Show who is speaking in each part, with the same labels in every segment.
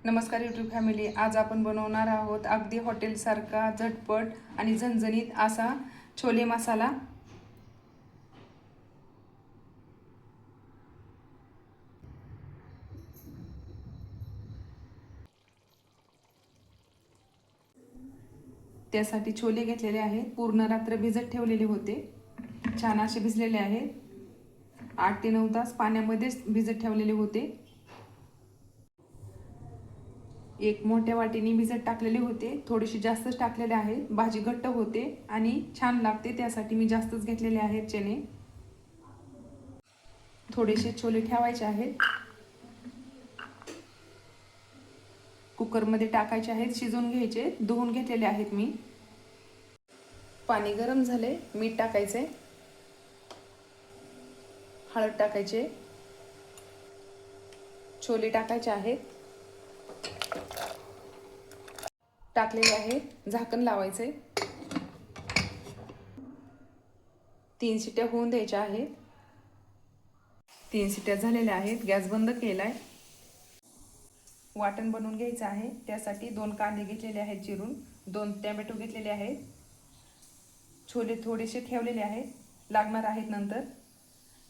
Speaker 1: नमस्कार YouTube family. आज आपण बनवणार आहोत अगदी हॉटेलसारखा झटपट आणि झणझणीत असा छोले मसाला. त्यासाठी छोले घेतलेले आहेत. पूर्ण रात्र भिजत ठेवलेले होते. छान असे भिजलेले आहेत. 8 ते 9 तास पाण्यामध्येच भिजत ठेवलेले होते. एक मोठ्या वाटीने भिजत टाकलेले होते. थोडेसे जास्तच टाकलेले आहेत. भाजी घट्ट होते आणि छान लागते, त्यासाठी मी जास्तच घेतलेले आहेत चणे. थोडेसे छोले ठेवायचे आहेत. कुकरमध्ये टाकायचे आहेत, शिजवून घ्यायचे. धुवून घेतलेले आहेत मी. पाणी गरम झाले, मीठ टाकायचे, हळद टाकायचे, छोले टाकायचे आहेत, टाकलेले आहेत. झाकण लावायचे. 3 शिट्ट्या होऊन द्यायच्या आहेत. 3 शिट्ट्या झालेल्या आहेत. गॅस बंद केलाय. वाटण बनवून घ्यायचं आहे. त्यासाठी 2 कांदे घेतलेले आहेत चिरून, 2 टोमॅटो घेतलेले आहेत, छोले थोडेसे ठेवलेले आहेत, लागणार आहेत नंतर.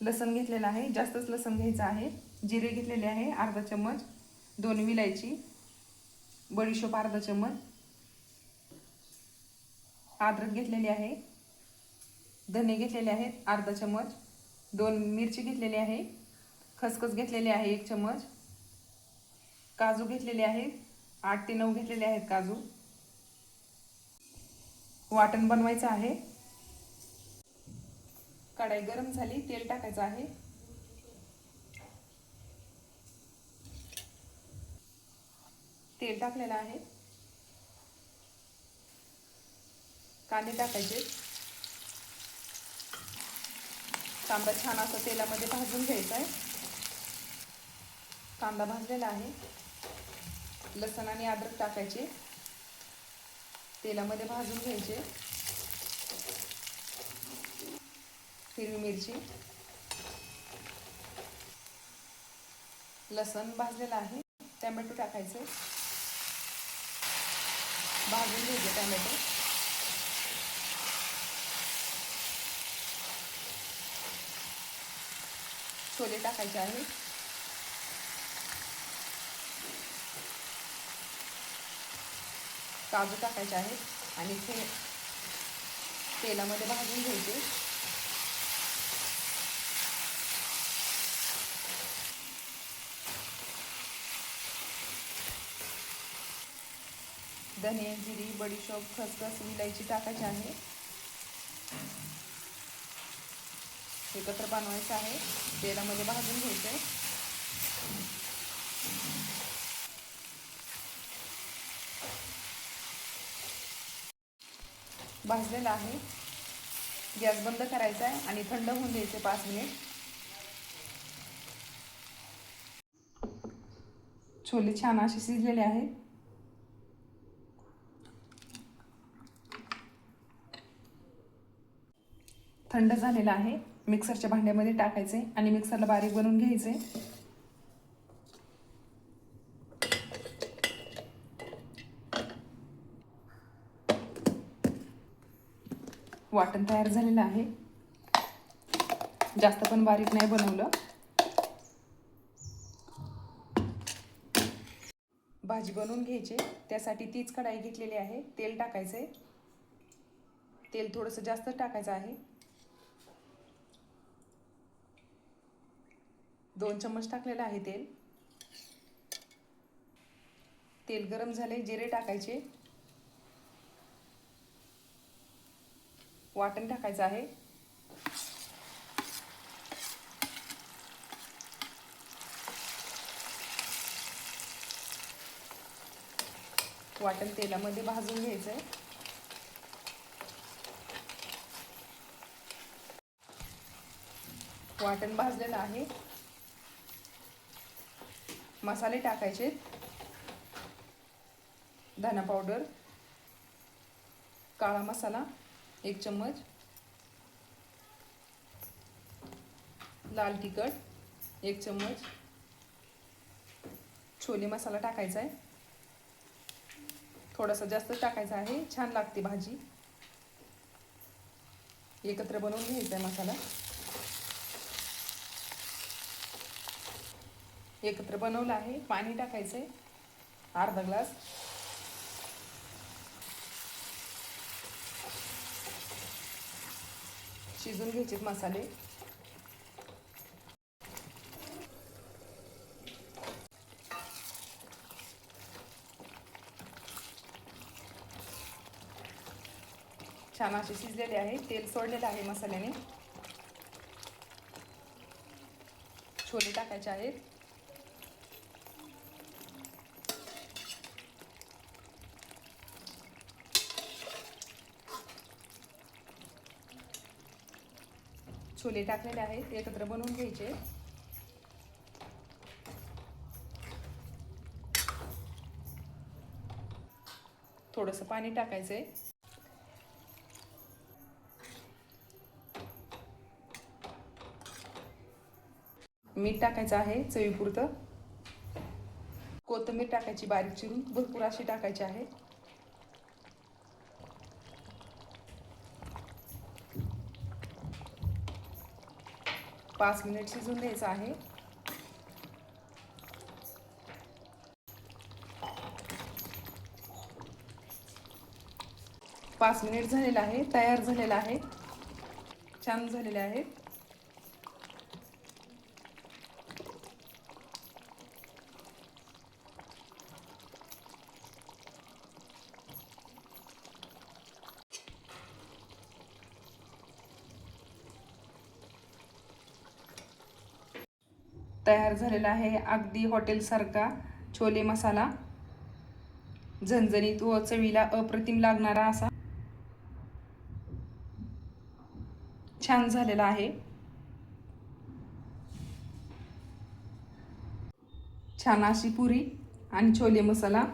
Speaker 1: लसण घेतलेला आहे, जास्तच लसण घ्यायचं आहे. जिरे घेतलेले आहे अर्धा चम्मच, 2 विलायची, बडीशोप अर्धा चम्मच, अद्रक घेतलेली आहे, धने घेतलेले आहेत अर्धा चम्मच, 2 मिरची घेतलेली आहे, खसखस घेतलेली आहे 1 चम्मच, काजू घेतलेले आहेत 8 ते 9 घेतलेले आहेत काजू. वाटण बनवायचं आहे. कढाई गरम झाली, तेल टाकायचं आहे. तेल टाकलेलं आहे. कांदे टाकायचे. कांदा छान असं तेलामध्ये भाजून घ्यायचा आहे. कांदा भाजलेला आहे. लसण आणि अद्रक टाकायचे, तेलामध्ये भाजून घ्यायचे. हिरवी मिरची, लसण भाजलेला आहे. टोमॅटो टाकायचे, भाजून घ्यायचे टोमॅटो. छोले टाकायचे आहेत. काजू टाकायचे आहेत आणि ते तेलामध्ये भाजून घ्यायचे. धने, जिरी, बडीशोप, खसखस, विलायची टाकायची आहे. एकत्र बनवायचं आहे. तेलामध्ये भाजून घ्यायचं. भाजलेला आहे. गॅस बंद करायचा आहे आणि थंड होऊन द्यायचे 5 मिनिट. छोले छान असे शिजलेले आहेत. थंड झालेला आहे. मिक्सरच्या भांड्यामध्ये टाकायचे आणि मिक्सरला बारीक बनवून घ्यायचे. वाटण तयार झालेलं आहे. जास्त पण बारीक नाही बनवलं. भाजी बनवून घ्यायची. त्यासाठी तीच कढाई घेतलेली आहे. तेल टाकायचे. तेल थोडंसं जास्त टाकायचं आहे. 2 चम्मच टाकलेलं आहे तेल. तेल गरम झाले, जिरे टाकायचे, वाटण टाकायचं आहे. वाटण तेलामध्ये भाजून घ्यायचंय. वाटण भाजलेलं आहे. मसाले टाकायचे. धना पावडर, काळा मसाला 1 चम्मच, लाल तिखट 1 चम्मच, छोले मसाला टाकायचा आहे, थोडासा जास्त टाकायचा आहे, छान लागते भाजी. एकत्र बनवून घ्यायचा आहे मसाला. एकत्र बनवला आहे. पाणी टाकायचं आहे अर्धा ग्लास. शिजून घ्यायचे मसाले. छान असे शिजलेले आहे, तेल सोडलेलं आहे मसाल्याने. छोले टाकायचे आहेत. छोले टाकलेले आहेत, एकत्र बनवून घ्यायचे. थोडंसं पाणी टाकायचंय. मीठ टाकायचं आहे चवीपुरतं. कोथिंबीर टाकायची बारीक चिरून, भरपूर अशी टाकायची आहे. पाच मिनिट शिजून द्यायचं आहे. पाच मिनिट झालेलं आहे, तयार झालेला आहे. छान झालेले आहे. तयार झालेला आहे अगदी हॉटेलसारखा छोले मसाला. झणझणीत व चवीला अप्रतिम लागणारा असा छान झालेला आहे. छान अशी पुरी आणि छोले मसाला